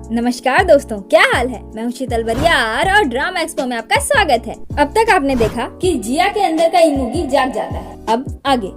नमस्कार दोस्तों, क्या हाल है। मैं हूँ शीतल बरियार और ड्रामा एक्सपो में आपका स्वागत है। अब तक आपने देखा कि जिया के अंदर का इमोजी जाग जाता है। अब आगे।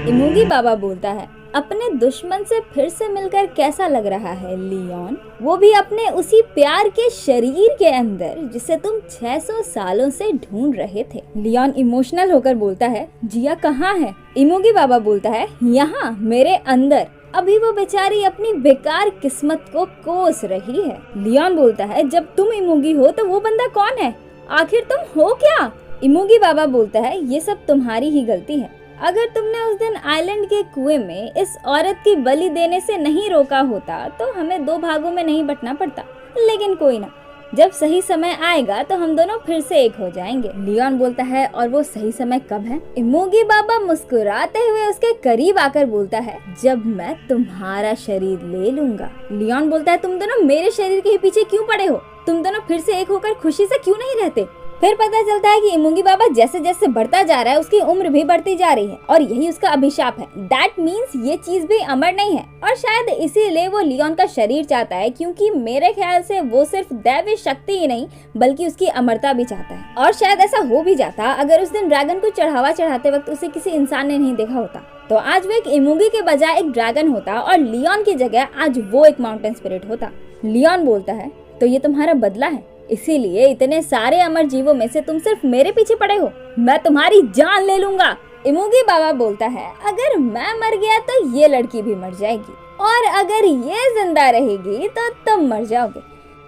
इमोजी बाबा बोलता है, अपने दुश्मन से फिर से मिलकर कैसा लग रहा है लियोन, वो भी अपने उसी प्यार के शरीर के अंदर जिसे तुम 600 सालों से ढूंढ रहे थे। लियोन इमोशनल होकर बोलता है, जिया कहाँ है। इमोजी बाबा बोलता है, यहाँ मेरे अंदर। अभी वो बेचारी अपनी बेकार किस्मत को कोस रही है। लियोन बोलता है, जब तुम इमोजी हो तो वो बंदा कौन है, आखिर तुम हो क्या। इमोजी बाबा बोलता है, ये सब तुम्हारी ही गलती है। अगर तुमने उस दिन आइलैंड के कुएं में इस औरत की बलि देने से नहीं रोका होता तो हमें 2 भागों में नहीं बंटना पड़ता। लेकिन कोई ना, जब सही समय आएगा तो हम दोनों फिर से एक हो जाएंगे। लियोन बोलता है, और वो सही समय कब है। इमोजी बाबा मुस्कुराते हुए उसके करीब आकर बोलता है, जब मैं तुम्हारा शरीर ले लूंगा। लियोन बोलता है, तुम दोनों मेरे शरीर के पीछे क्यों पड़े हो, तुम दोनों फिर से एक होकर खुशी से क्यों नहीं रहते। फिर पता चलता है कि इमोजी बाबा जैसे जैसे बढ़ता जा रहा है उसकी उम्र भी बढ़ती जा रही है और यही उसका अभिशाप है। दैट मीन्स ये चीज भी अमर नहीं है और शायद इसीलिए वो लियोन का शरीर चाहता है, क्योंकि मेरे ख्याल से वो सिर्फ दैवीय शक्ति ही नहीं बल्कि उसकी अमरता भी चाहता है। और शायद ऐसा हो भी जाता अगर उस दिन ड्रैगन को चढ़ावा चढ़ाते वक्त उसे किसी इंसान ने नहीं देखा होता, तो आज वो एक इमोजी के बजाय एक ड्रैगन होता और लियोन की जगह आज वो एक माउंटेन स्पिरिट होता। लियोन बोलता है, तो ये तुम्हारा बदला है, इसीलिए इतने सारे अमर जीवों में से तुम सिर्फ मेरे पीछे पड़े हो। मैं तुम्हारी जान ले लूंगा। इमोजी बाबा बोलता है, अगर मैं मर गया तो ये लड़की भी मर जाएगी और अगर ये जिंदा रहेगी तो तुम मर जाओगे।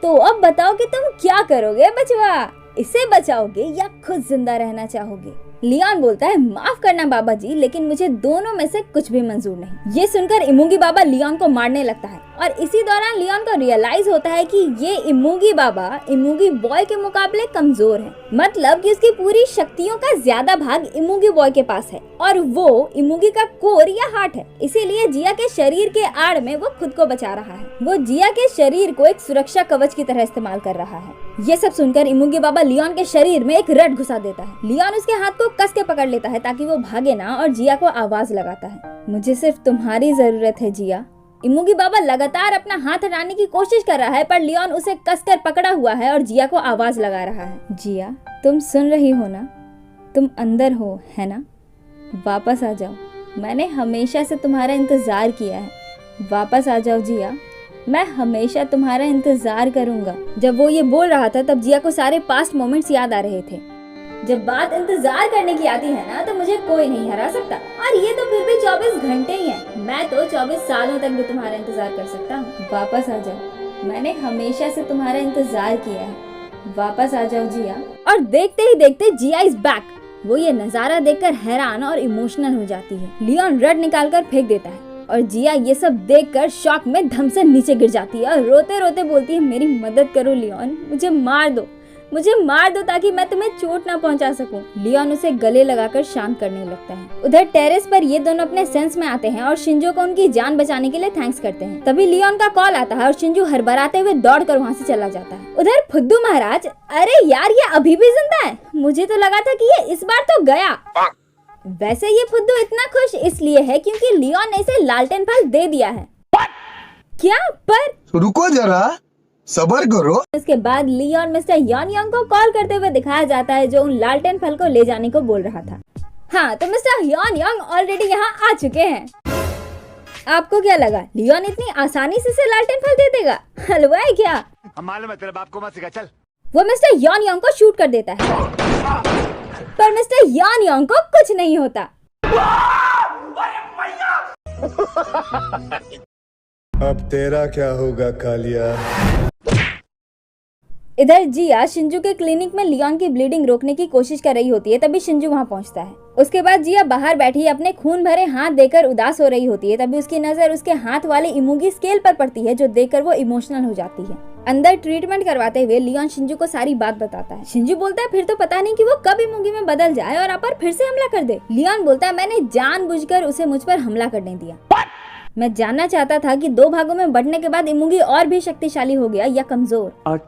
तो अब बताओ कि तुम क्या करोगे बचवा, इसे बचाओगे या खुद जिंदा रहना चाहोगे। लियोन बोलता है, माफ करना बाबा जी, लेकिन मुझे दोनों में से कुछ भी मंजूर नहीं। ये सुनकर इमोजी बाबा लियोन को मारने लगता है और इसी दौरान लियोन को रियलाइज होता है कि ये इमोजी बाबा इमोजी बॉय के मुकाबले कमजोर है। मतलब कि उसकी पूरी शक्तियों का ज्यादा भाग इमोजी बॉय के पास है और वो इमोजी का कोर या हार्ट है। इसीलिए जिया के शरीर के आड़ में वो खुद को बचा रहा है। वो जिया के शरीर को एक सुरक्षा कवच की तरह इस्तेमाल कर रहा है। ये सब सुनकर इमोजी बाबा लियोन के शरीर में एक रड घुसा देता है। लियोन उसके हाथ को कस के पकड़ लेता है ताकि वो भागे ना और जिया को आवाज लगाता है, मुझे सिर्फ तुम्हारी जरूरत है जिया। इमोजी बाबा लगातार अपना हाथ हटाने की कोशिश कर रहा है पर लियोन उसे कसकर पकड़ा हुआ है और जिया को आवाज लगा रहा है, जिया तुम सुन रही हो ना, तुम अंदर हो है ना, वापस आ जाओ, मैंने हमेशा से तुम्हारा इंतजार किया है, वापस आ जाओ जिया, मैं हमेशा तुम्हारा इंतजार करूंगा। जब वो ये बोल रहा था तब जिया को सारे पास्ट मोमेंट्स याद आ रहे थे। जब बात इंतजार करने की आती है ना तो मुझे कोई नहीं हरा सकता, और ये तो फिर भी 24 घंटे ही है। मैं तो 24 सालों तक भी तुम्हारा इंतजार कर सकता हूँ। वापस आ जाओ, मैंने हमेशा से तुम्हारा इंतजार किया है, वापस आ जाओ जिया। और देखते ही देखते जिया इज बैक। वो ये नजारा देखकर हैरान और इमोशनल हो जाती है। लियोन रड निकालकर फेंक देता है और जिया ये सब देखकर शॉक में धम से नीचे गिर जाती है और रोते रोते बोलती है, मेरी मदद करो लियोन, मुझे मार दो ताकि मैं तुम्हें चोट ना पहुंचा सकूं। लियोन उसे गले लगाकर शांत करने लगता है। उधर टेरेस पर ये दोनों अपने सेंस में आते हैं और शिंजो को उनकी जान बचाने के लिए थैंक्स करते हैं। तभी लियोन का कॉल आता है और शिंजो हड़बड़ाते हुए दौड़कर वहाँ से चला जाता है। उधर फुद्दू महाराज, अरे यार ये अभी भी जिंदा है, मुझे तो लगा था कि ये इस बार तो गया। वैसे ये फुद्दू इतना खुश इसलिए है क्योंकि लियोन ने इसे लालटेन फल दे दिया है। क्या? पर रुको जरा, सब्र करो। इसके बाद लियोन मिस्टर यॉन योंग को कॉल करते हुए दिखाया जाता है जो उन लालटेन फल को ले जाने को बोल रहा था। हाँ, तो मिस्टर यॉन योंग ऑलरेडी यहाँ आ चुके हैं। आपको क्या लगा लियोन इतनी आसानी से लालटेन फल दे देगा? हलवा है क्या? मालूम है, तेरे बाप को मत सिखा, चल। वो मिस्टर यॉन योंग को शूट कर देता है पर मिस्टर यॉन योंग को कुछ नहीं होता। अब तेरा क्या होगा कालिया। इधर जिया शिंजू के क्लिनिक में लियोन की ब्लीडिंग रोकने की कोशिश कर रही होती है, तभी शिंजू वहां पहुंचता है। उसके बाद जिया बाहर बैठी अपने खून भरे हाथ देकर उदास हो रही होती है, तभी उसकी नजर उसके हाथ वाले इमोजी स्केल पर पड़ती है जो देखकर वो इमोशनल हो जाती है। अंदर ट्रीटमेंट करवाते हुए लियोन शिंजू को सारी बात बताता है। शिंजू बोलता है, फिर तो पता नहीं कि वो कब इमोजी में बदल जाए और आप पर फिर से हमला कर दे। लियोन बोलता है, मैंने जानबूझकर उसे मुझ पर हमला करने दिया। मैं जानना चाहता था कि 2 भागों में बंटने के बाद इमुगी और भी शक्तिशाली हो गया या कमजोर।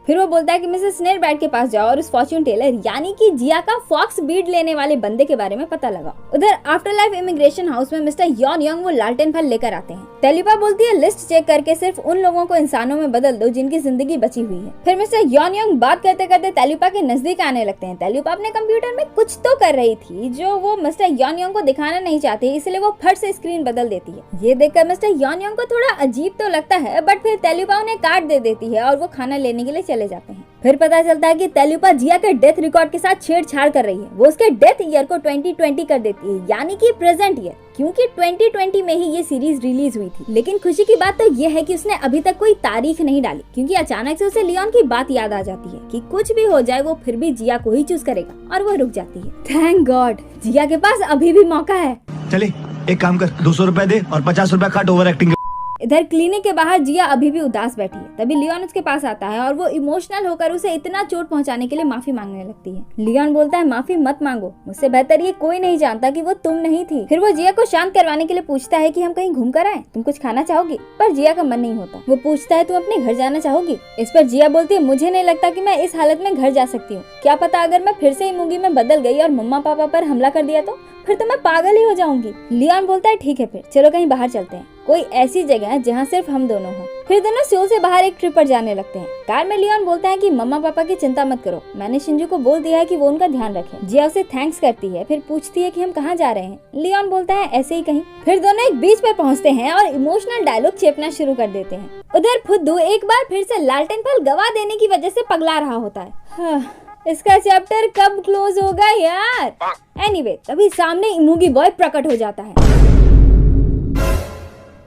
फिर वो बोलता है कि मिसेस स्नेलब्राइट के पास जाओ और उस फॉर्च्यून टेलर यानी कि जिया का फॉक्स बीड लेने वाले बंदे के बारे में पता लगाओ। उधर आफ्टर लाइफ इमिग्रेशन हाउस में मिस्टर यॉन यंग वो लालटेन फल लेकर आते हैं। तेलिपा बोलती है लिस्ट चेक करके सिर्फ उन लोगों को इंसानों में बदल दो जिनकी जिंदगी बची हुई है। फिर मिस्टर यॉन यंग बात करते करते तेलिपा के नजदीक आने लगते हैं। तेलिपा अपने कंप्यूटर में कुछ तो कर रही थी जो वो मिस्टर यॉन यंग को दिखाना नहीं चाहती, इसलिए वो फट से स्क्रीन बदल देती है। ये देखकर मिस्टर यॉन यंग को थोड़ा अजीब तो लगता है, बट फिर तेलिपा उन्हें काट दे देती है और वो खाना लेने के लिए चले जाते हैं। फिर पता चलता है कि तेलिपा जिया के डेथ रिकॉर्ड के साथ छेड़छाड़ कर रही है। वो उसके डेथ ईयर को 2020 कर देती है, यानी कि प्रेजेंट ईयर, क्योंकि 2020 में ही ये सीरीज रिलीज हुई थी। लेकिन खुशी की बात तो ये है कि उसने अभी तक कोई तारीख नहीं डाली, क्योंकि अचानक से उसे लियोन की बात याद आ जाती है कि कुछ भी हो जाए वो फिर भी जिया को ही चूज करेगा, और वो रुक जाती है। थैंक गॉड, जिया के पास अभी भी मौका है। चले एक काम कर, 200 रुपए दे और 50 रुपए काट ओवर एक्टिंग। इधर क्लिनिक के बाहर जिया अभी भी उदास बैठी है। तभी लियोन उसके पास आता है और वो इमोशनल होकर उसे इतना चोट पहुंचाने के लिए माफी मांगने लगती है। लियोन बोलता है माफी मत मांगो, मुझसे बेहतर ये कोई नहीं जानता कि वो तुम नहीं थी। फिर वो जिया को शांत करवाने के लिए पूछता है कि हम कहीं घूम कर आए, तुम कुछ खाना चाहोगी? पर जिया का मन नहीं होता। वो पूछता है तुम अपने घर जाना चाहोगी? इस पर जिया बोलती है मुझे नहीं लगता कि मैं इस हालत में घर जा सकती हूँ। क्या पता अगर मैं फिर से इमुगी में बदल गई और मम्मा पापा पर हमला कर दिया तो? फिर तो मैं पागल ही हो जाऊंगी। लियोन बोलता है ठीक है, फिर चलो कहीं बाहर चलते हैं, कोई ऐसी जगह जहाँ सिर्फ हम दोनों हों। फिर दोनों सियोल से बाहर एक ट्रिप पर जाने लगते हैं। कार में लियोन बोलता है कि मम्मा पापा की चिंता मत करो, मैंने शिंजू को बोल दिया है कि वो उनका ध्यान रखें। जिया उसे थैंक्स करती है, फिर पूछती है कि हम कहाँ जा रहे हैं। लियोन बोलता है ऐसे ही कहीं। फिर दोनों एक बीच पर पहुँचते हैं और इमोशनल डायलॉग चेपना शुरू कर देते हैं। उधर फुद्दू एक बार फिर से लालटेन फल गवा देने की वजह से पगला रहा होता है। इसका चैप्टर कब क्लोज होगा यार? एनीवे, तभी सामने इमुगी बॉय प्रकट हो जाता है।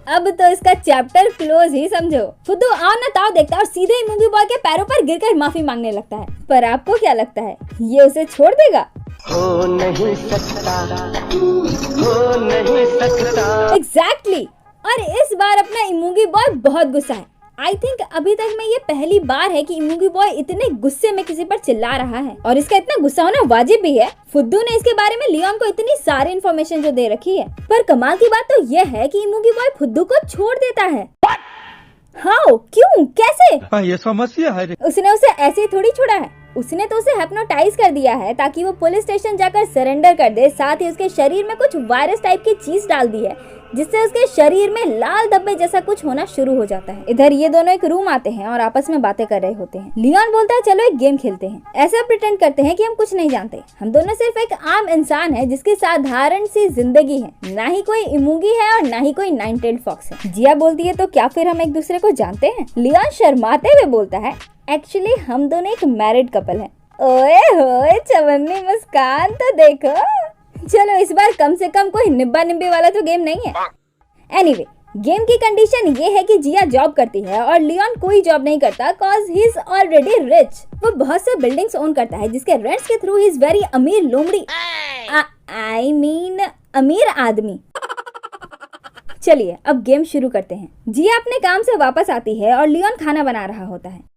अब तो इसका चैप्टर क्लोज ही समझो। फुद्दू आओ ना ताओ देखता है और सीधे इमुगी बॉय के पैरों पर गिरकर माफी मांगने लगता है। पर आपको क्या लगता है, ये उसे छोड़ देगा? हो नहीं सकता, हो नहीं सकता। एग्जैक्टली। और इस बार अपना इमुगी बॉय बहुत गुस्सा है। आई थिंक अभी तक में ये पहली बार है कि इमुगी बॉय इतने गुस्से में किसी पर चिल्ला रहा है, और इसका इतना गुस्सा होना वाजिब भी है। फुद्दू ने इसके बारे में लियोन को इतनी सारी इन्फॉर्मेशन जो दे रखी है। पर कमाल की बात तो ये है कि इमुगी बॉय फुद्दू को छोड़ देता है। हाउ? क्यों? कैसे? ये समस्या है। उसने उसे ऐसे ही थोड़ी छोड़ा है, उसने तो उसे हिप्नोटाइज कर दिया है ताकि वो पुलिस स्टेशन जाकर सरेंडर कर दे। साथ ही उसके शरीर में कुछ वायरस टाइप की चीज डाल दी है, जिससे उसके शरीर में लाल धब्बे जैसा कुछ होना शुरू हो जाता है। इधर ये दोनों एक रूम आते हैं और आपस में बातें कर रहे होते हैं। लियोन बोलता है चलो एक गेम खेलते हैं। ऐसा प्रिटेंड करते हैं कि हम कुछ नहीं जानते, हम दोनों सिर्फ एक आम इंसान है जिसकी साधारण सी जिंदगी है, ना ही कोई इमुगी है और ना ही कोई 9-tailed फॉक्स है। जिया बोलती है तो क्या फिर हम एक दूसरे को जानते हैं? लियोन शर्माते हुए बोलता है एक्चुअली हम दोनों एक मैरिड कपल है। ओए होए, चवन्नी मुस्कान तो देखो। चलो इस बार कम से कम कोई निब्बा निब्बी वाला तो गेम नहीं है। एनीवे, गेम की कंडीशन ये है कि जिया जॉब करती है और लियोन कोई जॉब नहीं करता cause he is already rich. वो बहुत से बिल्डिंग्स ओन करता है जिसके रेंट्स के थ्रू ही इज वेरी अमीर लोमड़ी, आई मीन अमीर आदमी। चलिए अब गेम शुरू करते हैं। जिया अपने काम से वापस आती है और लियोन खाना बना रहा होता है।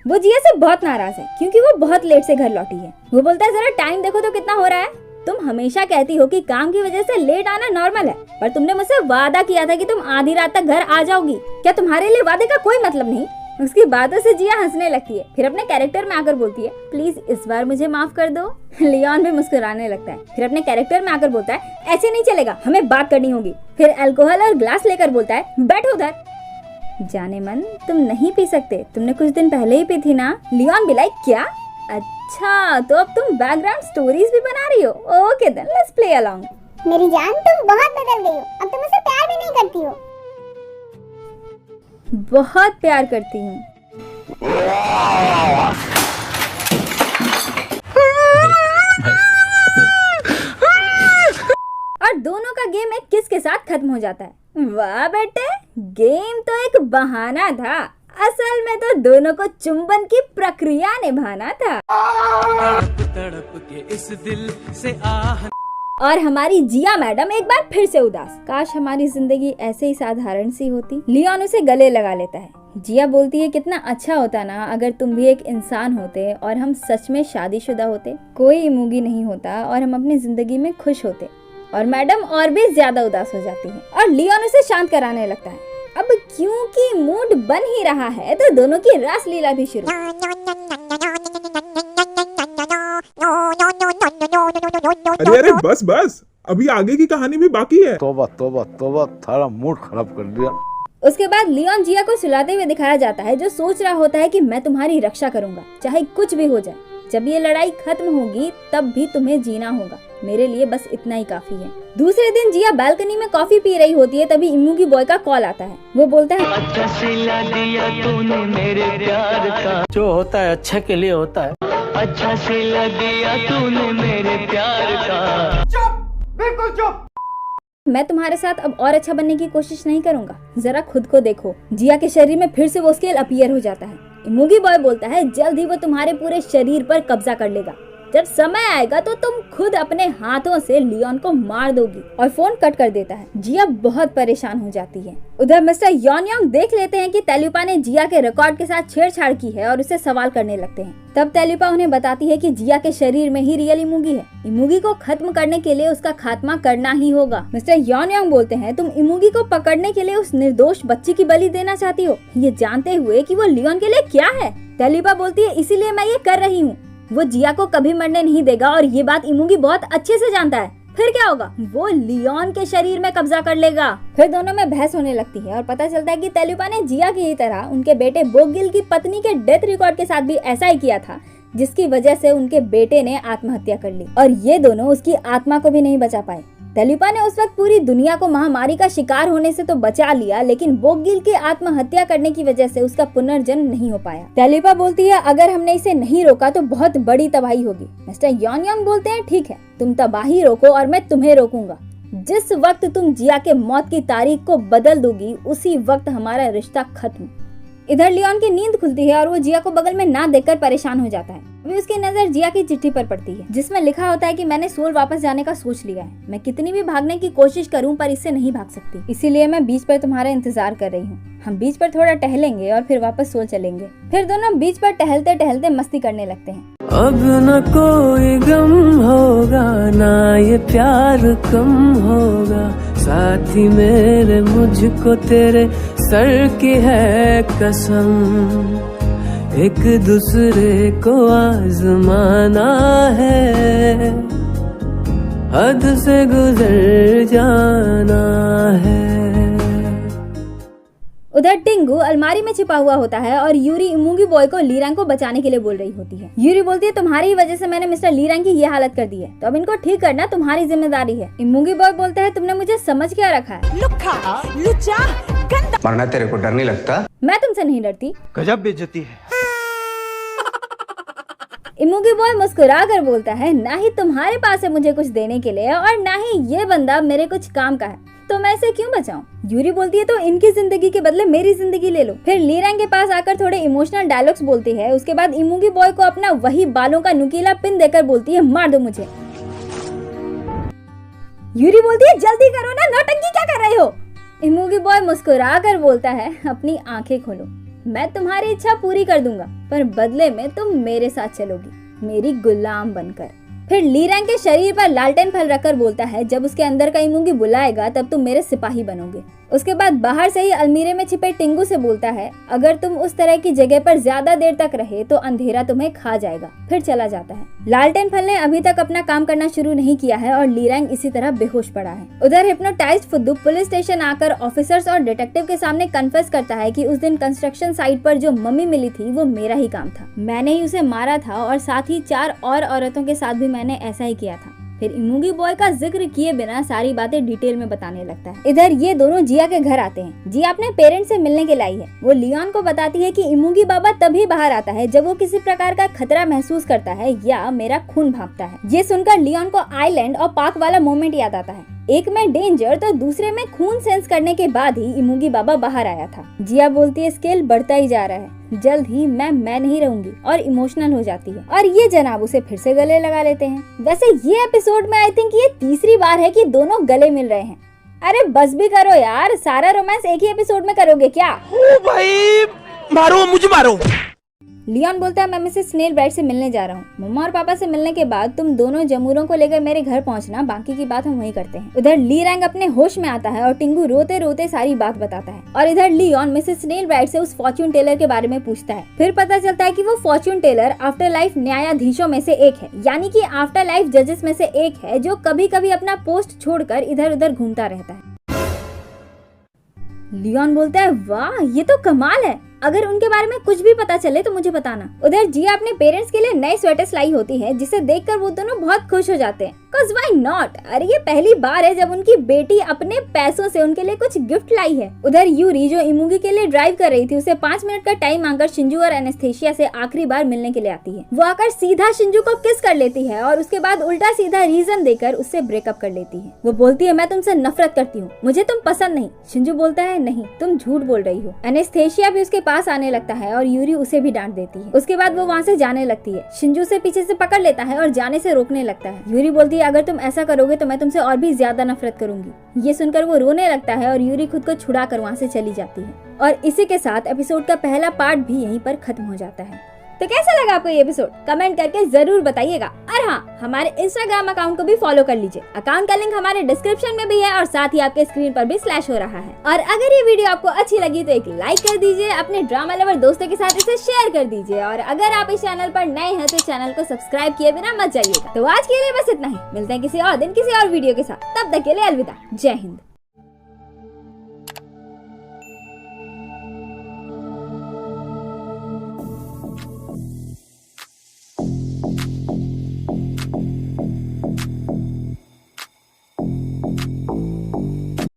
वो जिया से बहुत नाराज है क्योंकि वो बहुत लेट से घर लौटी है। वो बोलता है जरा टाइम देखो तो कितना हो रहा है। तुम हमेशा कहती हो कि काम की वजह से लेट आना नॉर्मल है, पर तुमने मुझसे वादा किया था कि तुम आधी रात तक घर आ जाओगी। क्या तुम्हारे लिए वादे का कोई मतलब नहीं? उसकी बातों से जिया हंसने लगती है, फिर अपने कैरेक्टर में आकर बोलती है प्लीज इस बार मुझे माफ कर दो। लियोन भी मुस्कुराने लगता है, फिर अपने कैरेक्टर में आकर बोलता है ऐसे नहीं चलेगा, हमें बात करनी होगी। फिर अल्कोहल और ग्लास लेकर बोलता है बैठो उधर। जाने मन तुम नहीं पी सकते, तुमने कुछ दिन पहले ही पी थी ना। लियोन भी लाइक क्या? अच्छा तो अब तुम बैकग्राउंड स्टोरीज भी बना रही हो? Okay then let's play along. मेरी जान तुम बहुत बदल गई हो, अब तुम मुझसे प्यार भी नहीं करती हो। बहुत प्यार करती हूँ। और दोनों का गेम एक किस के साथ खत्म हो जाता है। वाह बेटे, गेम तो एक बहाना था, असल में तो दोनों को चुंबन की प्रक्रिया निभाना था। तड़प के इस दिल से आह। और हमारी जिया मैडम एक बार फिर से उदास। काश हमारी जिंदगी ऐसे ही साधारण सी होती। लियोन उसे गले लगा लेता है। जिया बोलती है कितना अच्छा होता ना अगर तुम भी एक इंसान होते और हम सच में शादीशुदा होते, कोई इमोगी नहीं होता और हम अपनी जिंदगी में खुश होते। और मैडम और भी ज्यादा उदास हो जाती है और लियोन उसे शांत कराने लगता है। अब क्योंकि मूड बन ही रहा है तो दोनों की रासलीला भी शुरू। अरे अरे बस बस, अभी आगे की कहानी भी बाकी है। तौबा तौबा तौबा, थारा मूड खराब कर दिया। उसके बाद लियोन जिया को सुलाते हुए दिखाया जाता है, जो सोच रहा होता है कि मैं तुम्हारी रक्षा करूंगा चाहे कुछ भी हो जाए। जब ये लड़ाई खत्म होगी तब भी तुम्हें जीना होगा, मेरे लिए बस इतना ही काफी है। दूसरे दिन जिया बालकनी में कॉफी पी रही होती है, तभी इमूगी बॉय का कॉल आता है। वो बोलता है, अच्छा सिला दिया तूने मेरे प्यार का, जो होता है अच्छे के लिए होता है। अच्छा सिला दिया तूने मेरे प्यार का। मैं तुम्हारे साथ अब और अच्छा बनने की कोशिश नहीं करूंगा, जरा खुद को देखो। जिया के शरीर में फिर से वो स्केल अपीयर हो जाता है। इमूगी बॉय बोलता है, जल्द ही वो तुम्हारे पूरे शरीर पर कब्जा कर लेगा। जब समय आएगा तो तुम खुद अपने हाथों से लियोन को मार दोगी। और फोन कट कर देता है। जिया बहुत परेशान हो जाती है। उधर मिस्टर योनयोंग देख लेते हैं कि तेलुपा ने जिया के रिकॉर्ड के साथ छेड़छाड़ की है और उसे सवाल करने लगते हैं। तब तेलुपा उन्हें बताती है कि जिया के शरीर में ही रियल इमूगी है। इमूगी को खत्म करने के लिए उसका खात्मा करना ही होगा। मिस्टर योनयोंग बोलते हैं, तुम इमूगी को पकड़ने के लिए उस निर्दोष बच्ची की बलि देना चाहती हो, ये जानते हुए कि वो लियोन के लिए क्या है। तेलुपा बोलती है, इसीलिए मैं ये कर रही हूँ। वो जिया को कभी मरने नहीं देगा और ये बात इमूगी बहुत अच्छे से जानता है। फिर क्या होगा, वो लियोन के शरीर में कब्जा कर लेगा। फिर दोनों में बहस होने लगती है और पता चलता है कि तेलुपा ने जिया की ही तरह उनके बेटे बोगिल की पत्नी के डेथ रिकॉर्ड के साथ भी ऐसा ही किया था, जिसकी वजह से उनके बेटे ने आत्महत्या कर ली और ये दोनों उसकी आत्मा को भी नहीं बचा पाए। तेलुपा ने उस वक्त पूरी दुनिया को महामारी का शिकार होने से तो बचा लिया, लेकिन बोगिल की आत्महत्या करने की वजह से उसका पुनर्जन्म नहीं हो पाया। तेलुपा बोलती है, अगर हमने इसे नहीं रोका तो बहुत बड़ी तबाही होगी। मिस्टर योनयोंग बोलते हैं, ठीक है, तुम तबाही रोको और मैं तुम्हें रोकूंगा। जिस वक्त तुम जिया के मौत की तारीख को बदल दोगी उसी वक्त हमारा रिश्ता खत्म। इधर लियोन की नींद खुलती है और वो जिया को बगल में ना देखकर परेशान हो जाता है। अभी उसकी नजर जिया की चिट्ठी पर पड़ती है, जिसमें लिखा होता है कि मैंने सोल वापस जाने का सोच लिया है। मैं कितनी भी भागने की कोशिश करूं पर इससे नहीं भाग सकती, इसीलिए मैं बीच पर तुम्हारा इंतजार कर रही हूँ। हम बीच पर थोड़ा टहलेंगे और फिर वापस सोल चलेंगे। फिर दोनों बीच पर टहलते टहलते मस्ती करने लगते हैं। अब न कोई गम होगा, ना ये प्यार कम होगा, साथी मेरे मुझको तेरे सर की है कसम, एक दूसरे को आजमाना है, हद से गुजर जाना है। उधर टिंगू अलमारी में छिपा हुआ होता है और यूरी इमूगी बॉय को लीरैंग को बचाने के लिए बोल रही होती है। यूरी बोलती है, तुम्हारी ही वजह से मैंने मिस्टर लीरैंग की ये हालत कर दी है, तो अब इनको ठीक करना तुम्हारी जिम्मेदारी है। इमूगी बॉय बोलता है, तुमने मुझे समझ क्या रखा है, लुक्खा, लुच्चा, गंदा। मरना तेरे को डर नहीं लगता? मैं तुमसे नहीं डरती। गजब बेइज्जती है। इमूगी बॉय मुस्कुरा कर बोलता है, ना ही तुम्हारे पास है मुझे कुछ देने के लिए और ना ही ये बंदा मेरे कुछ काम का है, तो मैं इसे क्यों बचाऊं। यूरी बोलती है, तो इनकी जिंदगी के बदले मेरी जिंदगी ले लो। फिर लीरैंग के पास आकर थोड़े इमोशनल डायलॉग्स बोलती है। उसके बाद इमूगी बॉय को अपना वही बालों का नुकीला पिन देकर बोलती है, मार दो मुझे। यूरी बोलती है, जल्दी करो ना, नौटंकी क्या कर रहे हो। इमूगी बॉय मुस्कुरा कर बोलता है, अपनी आंखें खोलो, मैं तुम्हारी इच्छा पूरी कर दूंगा, पर बदले में तुम मेरे साथ चलोगी, मेरी गुलाम बनकर। फिर लीरैंग के शरीर पर लालटेन फल रखकर बोलता है, जब उसके अंदर का इमूगी बुलाएगा तब तुम मेरे सिपाही बनोगे। उसके बाद बाहर से ही अलमीरे में छिपे टिंगू से बोलता है, अगर तुम उस तरह की जगह पर ज्यादा देर तक रहे तो अंधेरा तुम्हें खा जाएगा। फिर चला जाता है। लालटेन फल ने अभी तक अपना काम करना शुरू नहीं किया है और लीरैंग इसी तरह बेहोश पड़ा है। उधर हिप्नोटाइज्ड फुद्दू पुलिस स्टेशन आकर ऑफिसर्स और डिटेक्टिव के सामने कन्फेस करता है कि उस दिन कंस्ट्रक्शन साइट पर जो मम्मी मिली थी वो मेरा ही काम था, मैंने ही उसे मारा था और साथ ही 4 और औरतों के साथ भी मैंने ऐसा ही किया था। फिर इमूगी बॉय का जिक्र किए बिना सारी बातें डिटेल में बताने लगता है। इधर ये दोनों जिया के घर आते हैं। जिया अपने पेरेंट्स से मिलने के लाई है। वो लियोन को बताती है कि इमूगी बाबा तभी बाहर आता है जब वो किसी प्रकार का खतरा महसूस करता है या मेरा खून भांपता है। ये सुनकर लियोन को आइलैंड और पार्क वाला मोमेंट याद आता है। एक में डेंजर तो दूसरे में खून सेंस करने के बाद ही इमूगी बाबा बाहर आया था। जिया बोलती है, स्केल बढ़ता ही जा रहा है, जल्द ही मैं नहीं रहूंगी, और इमोशनल हो जाती है और ये जनाब उसे फिर से गले लगा लेते हैं। वैसे ये एपिसोड में आई थिंक ये तीसरी बार है कि दोनों गले मिल रहे हैं। अरे बस भी करो यार, सारा रोमांस एक ही एपिसोड में करोगे क्या? ओ भाई मारो मुझे मारो। लियोन बोलता है मैं मिसेस स्नेल ब्राइट से मिलने जा रहा हूँ। मम्मा और पापा से मिलने के बाद तुम दोनों जमूरों को लेकर मेरे घर पहुँचना, बाकी की बात हम वहीं करते हैं। उधर ली रैंग अपने होश में आता है और टिंगू रोते रोते सारी बात बताता है। और इधर लियोन मिसेस स्नेल ब्राइट से उस फॉर्च्यून टेलर के बारे में पूछता है। फिर पता चलता है कि वो फॉर्च्यून टेलर आफ्टर लाइफ न्यायाधीशों में से एक है, यानी कि आफ्टर लाइफ जजेस में से एक है, जो कभी कभी अपना पोस्ट छोड़कर इधर उधर घूमता रहता है। लियोन बोलता है वाह ये तो कमाल है, अगर उनके बारे में कुछ भी पता चले तो मुझे बताना। उधर जिया अपने पेरेंट्स के लिए नए स्वेटर्स लाई होती है, जिसे देखकर वो दोनों बहुत खुश हो जाते हैं। Cause why not? अरे ये पहली बार है जब उनकी बेटी अपने पैसों से उनके लिए कुछ गिफ्ट लाई है। उधर यूरी जो इमुगी के लिए ड्राइव कर रही थी, उसे 5 मिनट का टाइम मांगकर शिंजू और एनेस्थेसिया से आखिरी बार मिलने के लिए आती है। वो आकर सीधा शिंजू को किस कर लेती है और उसके बाद उल्टा सीधा रीजन देकर उससे ब्रेकअप कर लेती है। वो बोलती है मैं तुमसे नफरत करती हूँ, मुझे तुम पसंद नहीं। शिंजू बोलता है नहीं तुम झूठ बोल रही हो। एनेस्थेसिया भी उसके पास आने लगता है और यूरी उसे भी डांट देती है। उसके बाद वो वहाँ से जाने लगती है। शिंजू से पीछे से पकड़ लेता है और जाने से रोकने लगता है। यूरी बोलती है अगर तुम ऐसा करोगे तो मैं तुमसे और भी ज्यादा नफरत करूंगी। ये सुनकर वो रोने लगता है और यूरी खुद को छुड़ा कर वहाँ से चली जाती है। और इसी के साथ एपिसोड का पहला पार्ट भी यहीं पर खत्म हो जाता है। तो कैसा लगा आपको ये एपिसोड, कमेंट करके जरूर बताइएगा। और हाँ, हमारे इंस्टाग्राम अकाउंट को भी फॉलो कर लीजिए। अकाउंट का लिंक हमारे डिस्क्रिप्शन में भी है और साथ ही आपके स्क्रीन पर भी फ्लैश हो रहा है। और अगर ये वीडियो आपको अच्छी लगी तो एक लाइक कर दीजिए, अपने ड्रामा लवर दोस्तों के साथ इसे शेयर कर दीजिए। और अगर आप इस चैनल पर नए हैं तो चैनल को सब्सक्राइब किए बिना मत जाइएगा। तो आज के लिए बस इतना ही, मिलते हैं किसी और दिन किसी और वीडियो के साथ। तब तक के लिए अलविदा, जय हिंद।